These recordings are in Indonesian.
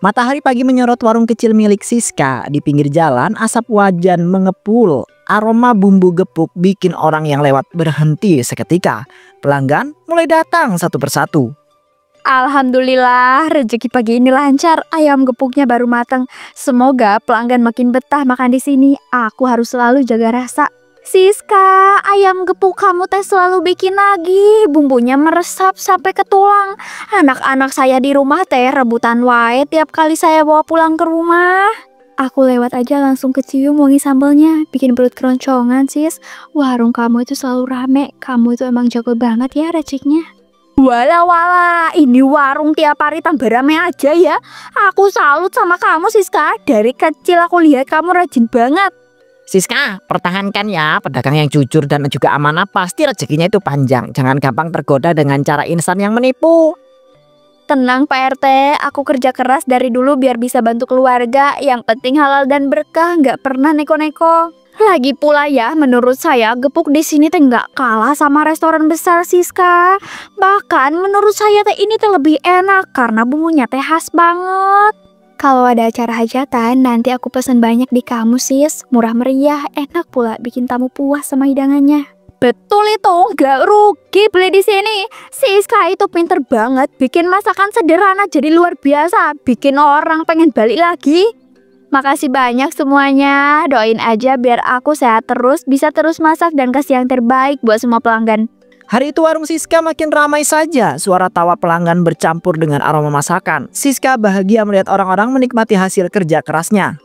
Matahari pagi menyorot warung kecil milik Siska. Di pinggir jalan, asap wajan mengepul. Aroma bumbu gepuk bikin orang yang lewat berhenti seketika. Pelanggan mulai datang satu persatu. Alhamdulillah, rezeki pagi ini lancar. Ayam gepuknya baru matang. Semoga pelanggan makin betah makan di sini. Aku harus selalu jaga rasa. Siska, ayam gepuk kamu teh selalu bikin lagi. Bumbunya meresap sampai ke tulang. Anak-anak saya di rumah teh rebutan wae tiap kali saya bawa pulang ke rumah. Aku lewat aja langsung kecium wangi sambelnya. Bikin perut keroncongan, sis. Warung kamu itu selalu rame. Kamu itu emang jago banget ya raciknya. Wala, ini warung tiap hari tambah rame aja ya. Aku salut sama kamu, Siska. Dari kecil aku lihat kamu rajin banget. Siska, pertahankan ya, pedagang yang jujur dan juga amanah pasti rezekinya itu panjang. Jangan gampang tergoda dengan cara instan yang menipu. Tenang Pak RT, aku kerja keras dari dulu biar bisa bantu keluarga. Yang penting halal dan berkah, nggak pernah neko-neko. Lagi pula ya, menurut saya gepuk di sini teh nggak kalah sama restoran besar, Siska. Bahkan menurut saya teh ini teh lebih enak karena bumbunya teh khas banget. Kalau ada acara hajatan, nanti aku pesen banyak di kamu, sis. Murah meriah, enak pula, bikin tamu puas sama hidangannya. Betul itu, nggak rugi beli di sini. Siska itu pinter banget, bikin masakan sederhana jadi luar biasa, bikin orang pengen balik lagi. Makasih banyak semuanya, doain aja biar aku sehat terus, bisa terus masak dan kasih yang terbaik buat semua pelanggan. Hari itu warung Siska makin ramai saja. Suara tawa pelanggan bercampur dengan aroma masakan. Siska bahagia melihat orang-orang menikmati hasil kerja kerasnya.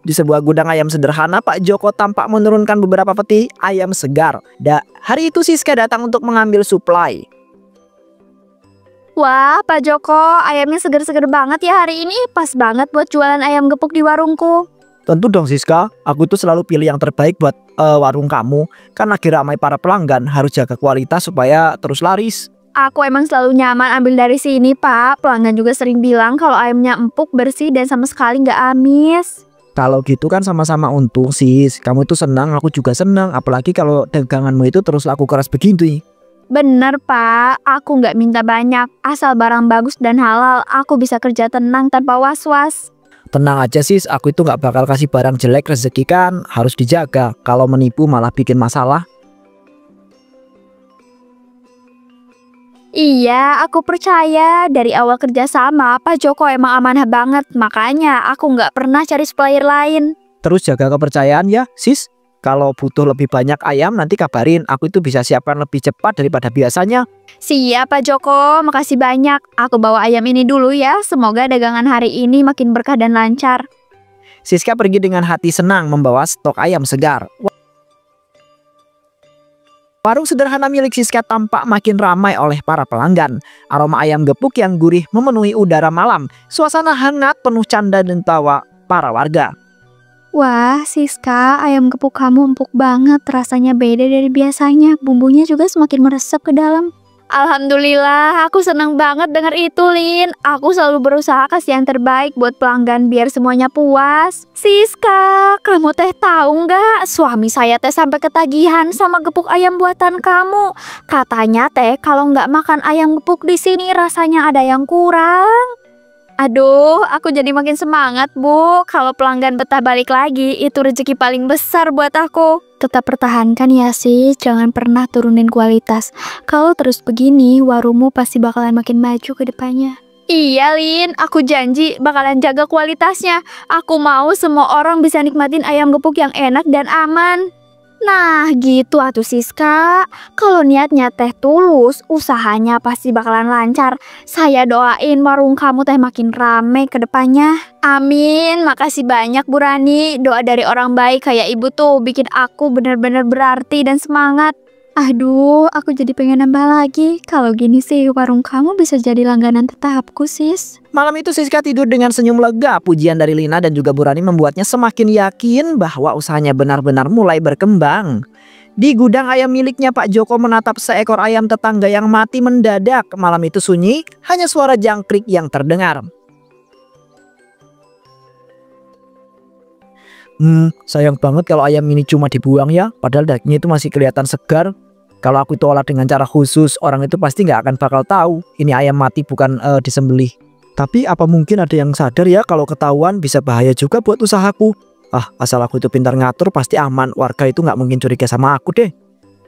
Di sebuah gudang ayam sederhana, Pak Joko tampak menurunkan beberapa peti ayam segar. Hari itu Siska datang untuk mengambil suplai. Wah, Pak Joko, ayamnya seger-seger banget ya hari ini. Pas banget buat jualan ayam gepuk di warungku. Tentu dong Siska, aku itu selalu pilih yang terbaik buat warung kamu. Kan lagi ramai para pelanggan, harus jaga kualitas supaya terus laris. Aku emang selalu nyaman ambil dari sini, Pak. Pelanggan juga sering bilang kalau ayamnya empuk, bersih, dan sama sekali nggak amis. Kalau gitu kan sama-sama untung sis. Kamu itu senang, aku juga senang. Apalagi kalau daganganmu itu terus laku keras begitu. Bener, Pak. Aku nggak minta banyak. Asal barang bagus dan halal, aku bisa kerja tenang tanpa was-was. Tenang aja sis, aku itu nggak bakal kasih barang jelek. Rezeki kan harus dijaga. Kalau menipu malah bikin masalah. Iya, aku percaya. Dari awal kerja sama, Pak Joko emang amanah banget. Makanya aku nggak pernah cari supplier lain. Terus jaga kepercayaan ya sis. Kalau butuh lebih banyak ayam nanti kabarin. Aku itu bisa siapkan lebih cepat daripada biasanya. Siap Pak Joko, makasih banyak. Aku bawa ayam ini dulu ya. Semoga dagangan hari ini makin berkah dan lancar. Siska pergi dengan hati senang membawa stok ayam segar. Warung sederhana milik Siska tampak makin ramai oleh para pelanggan. Aroma ayam gepuk yang gurih memenuhi udara malam. Suasana hangat penuh canda dan tawa para warga. Wah, Siska, ayam gepuk kamu empuk banget. Rasanya beda dari biasanya. Bumbunya juga semakin meresap ke dalam. Alhamdulillah, aku senang banget dengar itu, Lin. Aku selalu berusaha kasih yang terbaik buat pelanggan biar semuanya puas. Siska, kamu teh tahu nggak? Suami saya teh sampai ketagihan sama gepuk ayam buatan kamu. Katanya teh kalau nggak makan ayam gepuk di sini rasanya ada yang kurang. Aduh, aku jadi makin semangat, Bu. Kalau pelanggan betah balik lagi, itu rezeki paling besar buat aku. Tetap pertahankan ya, sis. Jangan pernah turunin kualitas. Kalau terus begini, warungmu pasti bakalan makin maju ke depannya. Iya, Lin. Aku janji bakalan jaga kualitasnya. Aku mau semua orang bisa nikmatin ayam gepuk yang enak dan aman. Nah gitu atuh Siska. Kalau niatnya teh tulus, usahanya pasti bakalan lancar. Saya doain warung kamu teh makin rame ke depannya. Amin. Makasih banyak Bu Rani. Doa dari orang baik kayak ibu tuh bikin aku bener-bener berarti dan semangat. Aduh, aku jadi pengen nambah lagi. Kalau gini sih warung kamu bisa jadi langganan tetapku, sis. Malam itu Siska tidur dengan senyum lega. Pujian dari Lina dan juga Bu Rani membuatnya semakin yakin bahwa usahanya benar-benar mulai berkembang. Di gudang ayam miliknya, Pak Joko menatap seekor ayam tetangga yang mati mendadak. Malam itu sunyi, hanya suara jangkrik yang terdengar. Sayang banget kalau ayam ini cuma dibuang ya. Padahal dagingnya itu masih kelihatan segar. Kalau aku itu olah dengan cara khusus, orang itu pasti nggak akan bakal tahu ini ayam mati bukan disembelih. Tapi apa mungkin ada yang sadar ya kalau ketahuan bisa bahaya juga buat usahaku? Asal aku itu pintar ngatur pasti aman, warga itu nggak mungkin curiga sama aku deh.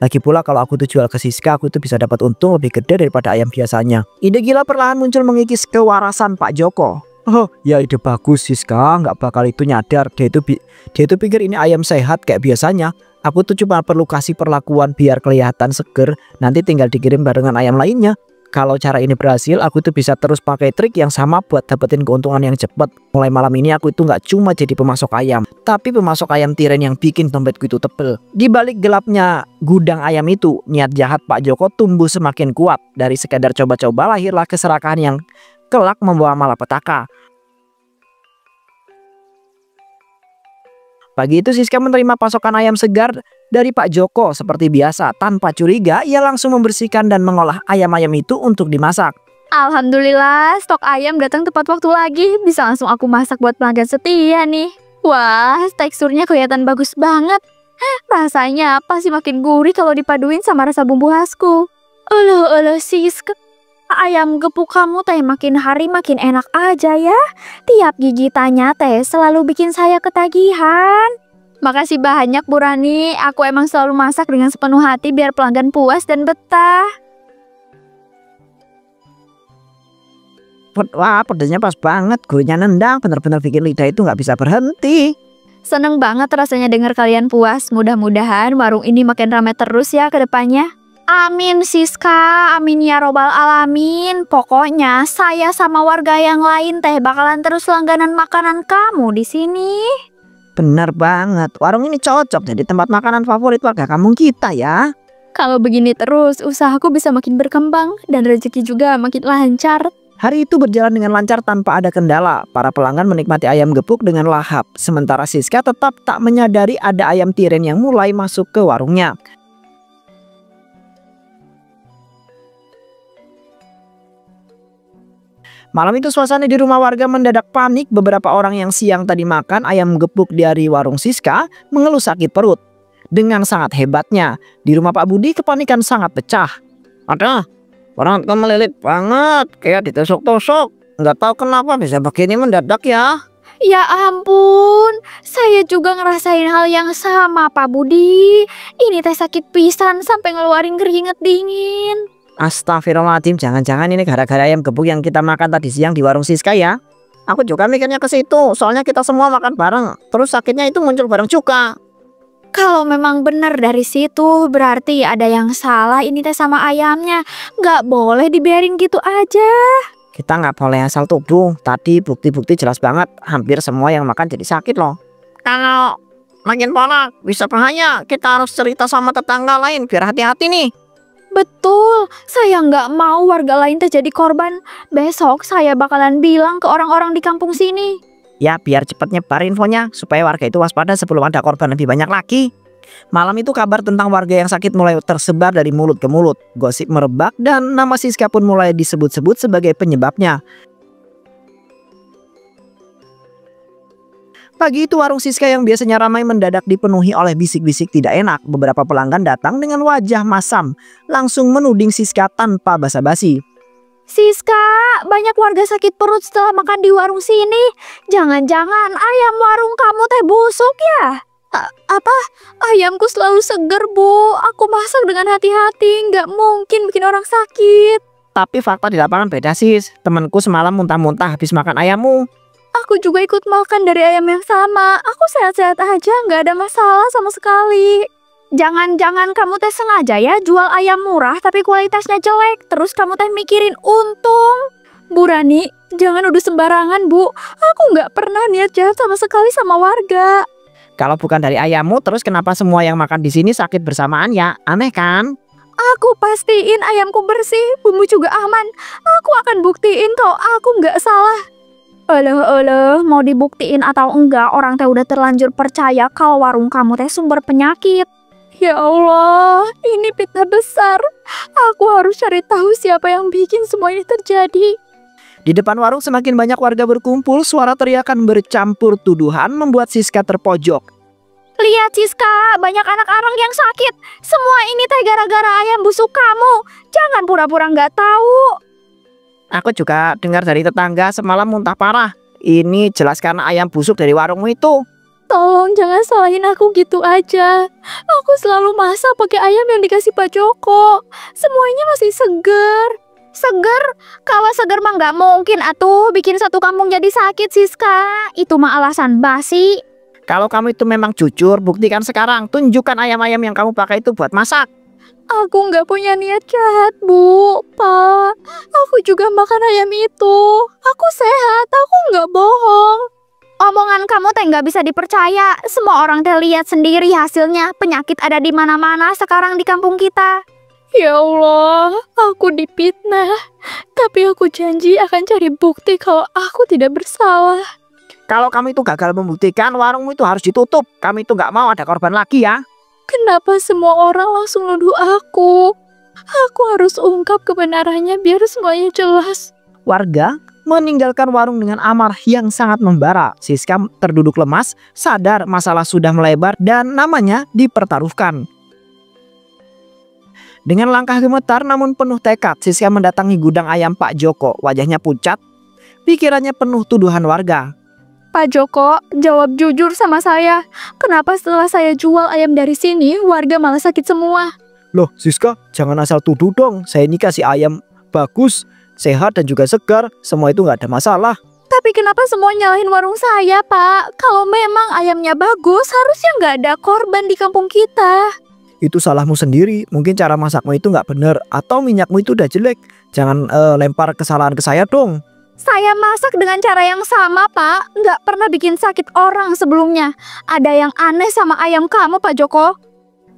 Lagi pula kalau aku tuh jual ke Siska, aku itu bisa dapat untung lebih gede daripada ayam biasanya. Ide gila perlahan muncul mengikis kewarasan Pak Joko. Oh ya, ide bagus. Siska nggak bakal itu nyadar. Dia itu pikir ini ayam sehat kayak biasanya. Aku tuh cuma perlu kasih perlakuan biar kelihatan seger. Nanti tinggal dikirim barengan ayam lainnya. Kalau cara ini berhasil, aku tuh bisa terus pakai trik yang sama buat dapetin keuntungan yang cepat. Mulai malam ini aku itu nggak cuma jadi pemasok ayam, tapi pemasok ayam tiren yang bikin dompetku itu tebel. Di balik gelapnya gudang ayam itu, niat jahat Pak Joko tumbuh semakin kuat. Dari sekadar coba-coba lahirlah keserakahan yang kelak membawa malapetaka. Pagi itu Siska menerima pasokan ayam segar dari Pak Joko seperti biasa. Tanpa curiga, ia langsung membersihkan dan mengolah ayam-ayam itu untuk dimasak. Alhamdulillah, stok ayam datang tepat waktu lagi. Bisa langsung aku masak buat pelanggan setia nih. Wah, teksturnya kelihatan bagus banget. Rasanya pasti makin gurih kalau dipaduin sama rasa bumbu khasku. Uluh Siska, ayam gepuk kamu teh makin hari makin enak aja ya. Tiap gigitannya teh selalu bikin saya ketagihan. Makasih banyak Bu Rani, aku emang selalu masak dengan sepenuh hati biar pelanggan puas dan betah. Wah, pedasnya pas banget, gurihnya nendang, bener-bener bikin lidah itu nggak bisa berhenti. Seneng banget rasanya dengar kalian puas. Mudah-mudahan warung ini makin ramai terus ya ke depannya. Amin Siska, amin ya robbal alamin. Pokoknya saya sama warga yang lain teh bakalan terus langganan makanan kamu di sini. Benar banget, warung ini cocok jadi tempat makanan favorit warga kampung kita ya. Kalau begini terus, usahaku bisa makin berkembang dan rezeki juga makin lancar. Hari itu berjalan dengan lancar tanpa ada kendala. Para pelanggan menikmati ayam gepuk dengan lahap. Sementara Siska tetap tak menyadari ada ayam tiren yang mulai masuk ke warungnya. Malam itu suasana di rumah warga mendadak panik. Beberapa orang yang siang tadi makan ayam gepuk dari warung Siska mengeluh sakit perut. Dengan sangat hebatnya, di rumah Pak Budi kepanikan sangat pecah. Aduh, orang itu melilit banget, kayak ditusuk-tusuk. Nggak tahu kenapa bisa begini mendadak ya. Ya ampun, saya juga ngerasain hal yang sama Pak Budi. Ini teh sakit pisan sampai ngeluarin keringet dingin. Astagfirullahaladzim, jangan-jangan ini gara-gara ayam gepuk yang kita makan tadi siang di warung Siska ya. Aku juga mikirnya ke situ, soalnya kita semua makan bareng, terus sakitnya itu muncul bareng juga. Kalau memang benar dari situ, berarti ada yang salah ini teh sama ayamnya. Nggak boleh dibiarin gitu aja. Kita nggak boleh asal tuduh, tadi bukti-bukti jelas banget, hampir semua yang makan jadi sakit loh. Kalau makin parah, bisa bahaya, kita harus cerita sama tetangga lain biar hati-hati nih. Betul, saya nggak mau warga lain terjadi korban. Besok saya bakalan bilang ke orang-orang di kampung sini. Ya, biar cepat nyebar infonya supaya warga itu waspada sebelum ada korban lebih banyak lagi. Malam itu kabar tentang warga yang sakit mulai tersebar dari mulut ke mulut. Gosip merebak dan nama Siska pun mulai disebut-sebut sebagai penyebabnya. Pagi itu warung Siska yang biasanya ramai mendadak dipenuhi oleh bisik-bisik tidak enak. Beberapa pelanggan datang dengan wajah masam, langsung menuding Siska tanpa basa-basi. Siska, banyak warga sakit perut setelah makan di warung sini. Jangan-jangan ayam warung kamu teh busuk ya? Apa? Ayamku selalu seger, Bu. Aku masak dengan hati-hati, nggak mungkin bikin orang sakit. Tapi fakta di lapangan beda sis. Temanku semalam muntah-muntah habis makan ayammu. Aku juga ikut makan dari ayam yang sama. Aku sehat-sehat aja, nggak ada masalah sama sekali. Jangan-jangan kamu teh sengaja ya jual ayam murah tapi kualitasnya jelek. Terus kamu teh mikirin untung. Bu Rani, jangan udah sembarangan Bu. Aku nggak pernah niat jahat sama sekali sama warga. Kalau bukan dari ayammu, terus kenapa semua yang makan di sini sakit bersamaan ya? Aneh kan? Aku pastiin ayamku bersih, bumbu juga aman. Aku akan buktiin kalau aku nggak salah. Oleh, mau dibuktiin atau enggak, orang teh udah terlanjur percaya kalau warung kamu teh sumber penyakit. Ya Allah, ini fitnah besar. Aku harus cari tahu siapa yang bikin semua ini terjadi. Di depan warung semakin banyak warga berkumpul, suara teriakan bercampur tuduhan membuat Siska terpojok. Lihat Siska, banyak anak-anak yang sakit. Semua ini teh gara-gara ayam busuk kamu. Jangan pura-pura nggak tahu. Aku juga dengar dari tetangga semalam muntah parah. Ini jelas karena ayam busuk dari warungmu itu. Tolong jangan salahin aku gitu aja. Aku selalu masak pakai ayam yang dikasih Pak Joko. Semuanya masih segar. Seger? Kalau seger mah nggak mungkin atuh bikin satu kampung jadi sakit Siska. Itu mah alasan basi. Kalau kamu itu memang jujur, buktikan sekarang. Tunjukkan ayam-ayam yang kamu pakai itu buat masak. Aku nggak punya niat jahat, Bu. Pak, aku juga makan ayam itu. Aku sehat, aku nggak bohong. Omongan kamu teh nggak bisa dipercaya. Semua orang teh lihat sendiri hasilnya. Penyakit ada di mana-mana sekarang di kampung kita. Ya Allah, aku dipitnah. Tapi aku janji akan cari bukti kalau aku tidak bersalah. Kalau kamu itu gagal membuktikan, warungmu itu harus ditutup. Kami itu nggak mau ada korban lagi ya. Kenapa semua orang langsung nuduh aku? Aku harus ungkap kebenarannya biar semuanya jelas. Warga meninggalkan warung dengan amarah yang sangat membara. Siska terduduk lemas, sadar masalah sudah melebar dan namanya dipertaruhkan. Dengan langkah gemetar namun penuh tekad, Siska mendatangi gudang ayam Pak Joko. Wajahnya pucat, pikirannya penuh tuduhan warga. Pak Joko, jawab jujur sama saya. Kenapa setelah saya jual ayam dari sini, warga malah sakit semua? Loh Siska, jangan asal tuduh dong. Saya ini kasih ayam bagus, sehat dan juga segar. Semua itu nggak ada masalah. Tapi kenapa semua nyalahin warung saya, Pak? Kalau memang ayamnya bagus, harusnya nggak ada korban di kampung kita. Itu salahmu sendiri. Mungkin cara masakmu itu nggak bener, atau minyakmu itu udah jelek. Jangan lempar kesalahan ke saya dong. Saya masak dengan cara yang sama, Pak. Nggak pernah bikin sakit orang sebelumnya. Ada yang aneh sama ayam kamu, Pak Joko.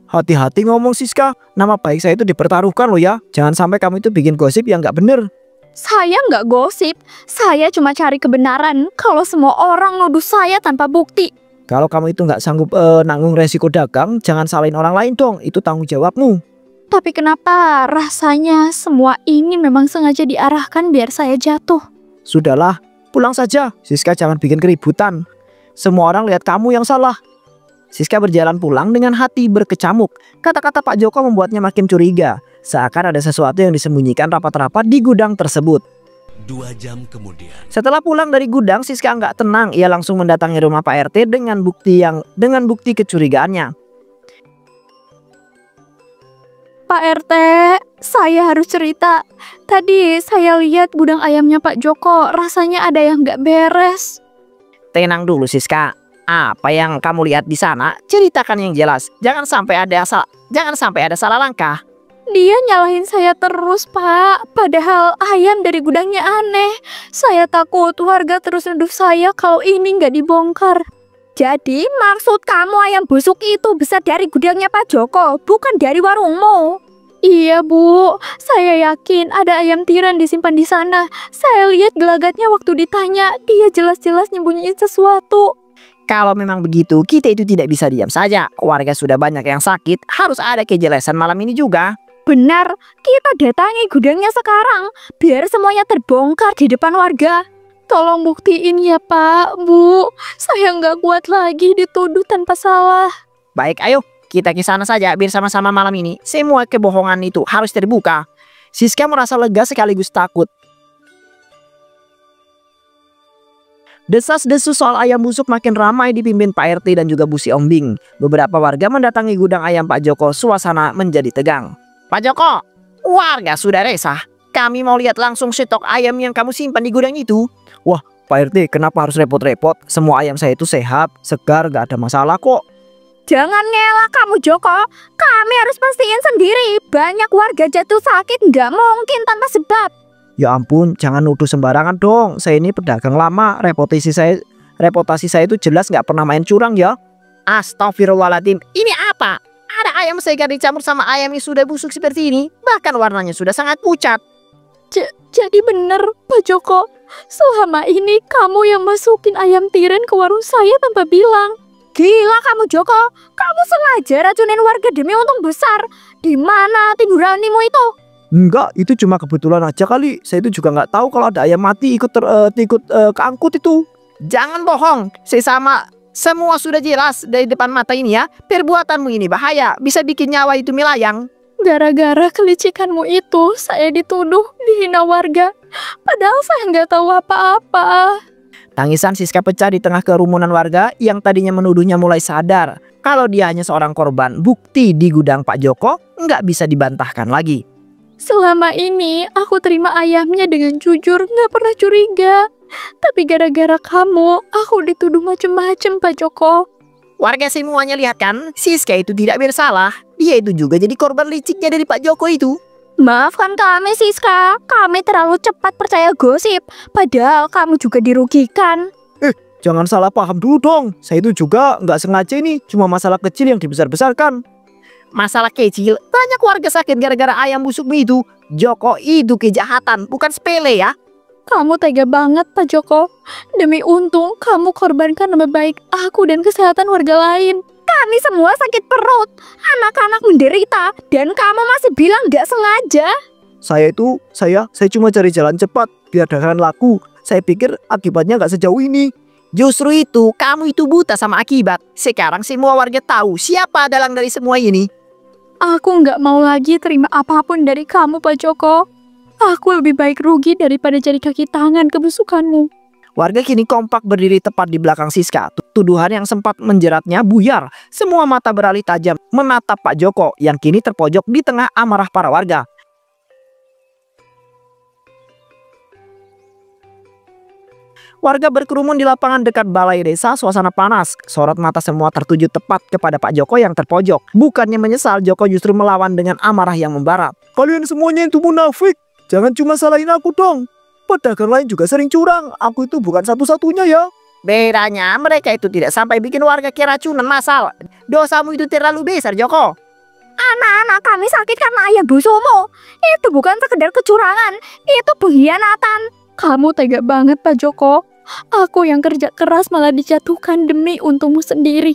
Hati-hati ngomong Siska. Nama baik saya itu dipertaruhkan loh ya. Jangan sampai kamu itu bikin gosip yang nggak bener. Saya nggak gosip. Saya cuma cari kebenaran. Kalau semua orang nuduh saya tanpa bukti. Kalau kamu itu nggak sanggup nanggung resiko dagang, jangan salahin orang lain dong. Itu tanggung jawabmu. Tapi kenapa rasanya semua ini memang sengaja diarahkan biar saya jatuh? Sudahlah, pulang saja. Siska jangan bikin keributan. Semua orang lihat kamu yang salah. Siska berjalan pulang dengan hati berkecamuk. Kata-kata Pak Joko membuatnya makin curiga. Seakan ada sesuatu yang disembunyikan rapat-rapat di gudang tersebut. 2 jam kemudian. Setelah pulang dari gudang, Siska nggak tenang. Ia langsung mendatangi rumah Pak RT dengan bukti kecurigaannya. Pak RT, saya harus cerita. Tadi saya lihat gudang ayamnya Pak Joko, rasanya ada yang nggak beres. Tenang dulu Siska. Apa yang kamu lihat di sana? Ceritakan yang jelas. Jangan sampai ada salah langkah. Dia nyalahin saya terus, Pak. Padahal ayam dari gudangnya aneh. Saya takut warga terus nuduh saya kalau ini nggak dibongkar. Jadi maksud kamu ayam busuk itu besar dari gudangnya Pak Joko, bukan dari warungmu? Iya, Bu. Saya yakin ada ayam tiran disimpan di sana. Saya lihat gelagatnya waktu ditanya. Dia jelas-jelas nyembunyiin sesuatu. Kalau memang begitu, kita itu tidak bisa diam saja. Warga sudah banyak yang sakit. Harus ada kejelasan malam ini juga. Benar, kita datangi gudangnya sekarang. Biar semuanya terbongkar di depan warga. Tolong buktiin ya Pak, Bu. Saya nggak kuat lagi dituduh tanpa salah. Baik, ayo kita ke sana saja biar sama-sama malam ini. Semua kebohongan itu harus terbuka. Siska merasa lega sekaligus takut. Desas-desus soal ayam busuk makin ramai dipimpin Pak RT dan juga Bu Si Ombing. Beberapa warga mendatangi gudang ayam Pak Joko. Suasana menjadi tegang. Pak Joko, warga sudah resah. Kami mau lihat langsung stok ayam yang kamu simpan di gudang itu. Wah, Pak RT, kenapa harus repot-repot? Semua ayam saya itu sehat, segar, gak ada masalah kok. Jangan ngelak kamu Joko. Kami harus pastiin sendiri. Banyak warga jatuh sakit nggak mungkin tanpa sebab. Ya ampun, jangan nuduh sembarangan dong. Saya ini pedagang lama. Reputasi saya itu jelas nggak pernah main curang ya. Astagfirullahaladzim. Ini apa? Ada ayam segar dicampur sama ayam yang sudah busuk seperti ini. Bahkan warnanya sudah sangat pucat. Jadi bener Pak Joko. Selama ini kamu yang masukin ayam tiren ke warung saya tanpa bilang. Gila kamu Joko. Kamu sengaja racunin warga demi untung besar. Di mana hati nuranimu itu? Enggak, itu cuma kebetulan aja kali. Saya itu juga nggak tahu kalau ada ayam mati ikut keangkut itu. Jangan bohong. Saya Semua sudah jelas dari depan mata ini ya. Perbuatanmu ini bahaya, bisa bikin nyawa itu melayang. Gara-gara kelicikanmu itu, saya dituduh, dihina warga. Padahal saya nggak tahu apa-apa. Tangisan Siska pecah di tengah kerumunan warga yang tadinya menuduhnya mulai sadar kalau dia hanya seorang korban. Bukti di gudang Pak Joko nggak bisa dibantahkan lagi. Selama ini aku terima ayamnya dengan jujur, nggak pernah curiga. Tapi gara-gara kamu, aku dituduh macem-macem, Pak Joko. Warga semuanya lihat kan, Siska itu tidak bersalah. Dia itu juga jadi korban liciknya dari Pak Joko itu. Maafkan kami, Siska. Kami terlalu cepat percaya gosip. Padahal kamu juga dirugikan. Jangan salah paham dulu dong. Saya itu juga nggak sengaja ini. Cuma masalah kecil yang dibesar-besarkan. Masalah kecil? Banyak warga sakit gara-gara ayam busukmu itu. Joko itu kejahatan, bukan sepele ya. Kamu tega banget, Pak Joko. Demi untung, kamu korbankan nama baik aku dan kesehatan warga lain. Kami semua sakit perut. Anak-anak menderita. Dan kamu masih bilang gak sengaja. Saya cuma cari jalan cepat biar dagangan laku. Saya pikir akibatnya nggak sejauh ini. Justru itu, kamu itu buta sama akibat. Sekarang semua warga tahu siapa dalang dari semua ini. Aku nggak mau lagi terima apapun dari kamu, Pak Joko. Aku lebih baik rugi daripada jadi kaki tangan kebusukanmu. Warga kini kompak berdiri tepat di belakang Siska. Tuduhan yang sempat menjeratnya buyar. Semua mata beralih tajam menatap Pak Joko yang kini terpojok di tengah amarah para warga. Warga berkerumun di lapangan dekat balai desa, suasana panas. Sorot mata semua tertuju tepat kepada Pak Joko yang terpojok. Bukannya menyesal, Joko justru melawan dengan amarah yang membara. Kalian semuanya itu munafik. Jangan cuma salahin aku dong. Pedagang lain juga sering curang. Aku itu bukan satu-satunya ya. Bedanya mereka itu tidak sampai bikin warga keracunan masal. Dosamu itu terlalu besar, Joko. Anak-anak kami sakit karena ayam busukmu. Itu bukan sekedar kecurangan. Itu pengkhianatan. Kamu tega banget, Pak Joko. Aku yang kerja keras malah dijatuhkan demi untungmu sendiri.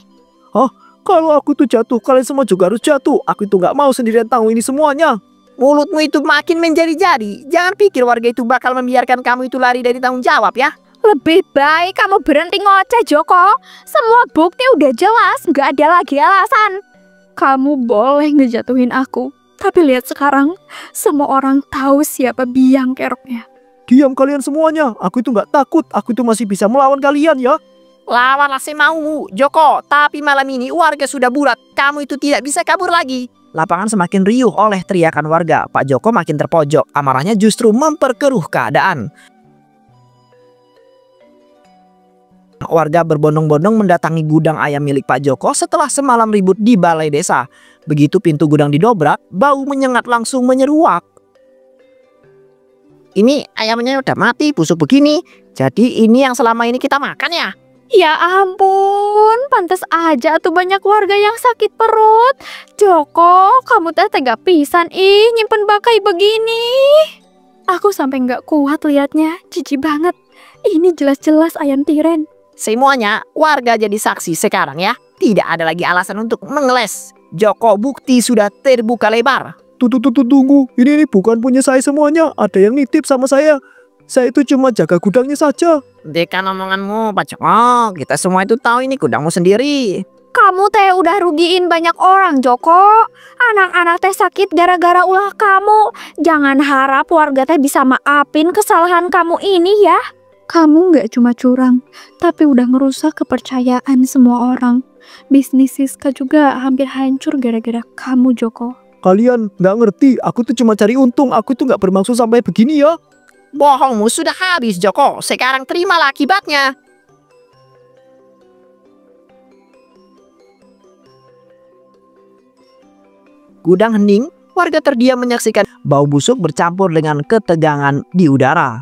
Kalau aku tuh jatuh, kalian semua juga harus jatuh. Aku itu nggak mau sendirian tanggung ini semuanya. Mulutmu itu makin menjadi-jadi. Jangan pikir warga itu bakal membiarkan kamu itu lari dari tanggung jawab ya. Lebih baik kamu berhenti ngoceh, Joko. Semua bukti udah jelas, nggak ada lagi alasan. Kamu boleh ngejatuhin aku, tapi lihat sekarang, semua orang tahu siapa biang keroknya. Diam kalian semuanya. Aku itu nggak takut. Aku itu masih bisa melawan kalian ya. Lawanlah semaumu, Joko. Tapi malam ini warga sudah bulat. Kamu itu tidak bisa kabur lagi. Lapangan semakin riuh oleh teriakan warga. Pak Joko makin terpojok. Amarahnya justru memperkeruh keadaan. Warga berbondong-bondong mendatangi gudang ayam milik Pak Joko setelah semalam ribut di balai desa. Begitu pintu gudang didobrak, bau menyengat langsung menyeruak. Ini ayamnya udah mati, busuk begini. Jadi ini yang selama ini kita makan ya? Ya ampun, pantas aja tuh banyak warga yang sakit perut. Joko, kamu tega pisan nyimpen bakai begini. Aku sampai nggak kuat liatnya, jijik banget. Ini jelas-jelas ayam tiren. Semuanya warga jadi saksi sekarang ya. Tidak ada lagi alasan untuk mengeles. Joko, bukti sudah terbuka lebar. Tunggu. Ini bukan punya saya semuanya. Ada yang nitip sama saya. Saya itu cuma jaga gudangnya saja. Dekan omonganmu, Pak Joko. Kita semua itu tahu ini gudangmu sendiri. Kamu teh udah rugiin banyak orang, Joko. Anak-anak teh sakit gara-gara ulah kamu. Jangan harap warga teh bisa maafin kesalahan kamu ini ya. Kamu nggak cuma curang, tapi udah ngerusak kepercayaan semua orang. Bisnis Siska juga hampir hancur gara-gara kamu, Joko. Kalian nggak ngerti, aku tuh cuma cari untung. Aku tuh nggak bermaksud sampai begini ya. Bohongmu sudah habis, Joko. Sekarang terimalah akibatnya. Gudang hening, warga terdiam menyaksikan bau busuk bercampur dengan ketegangan di udara.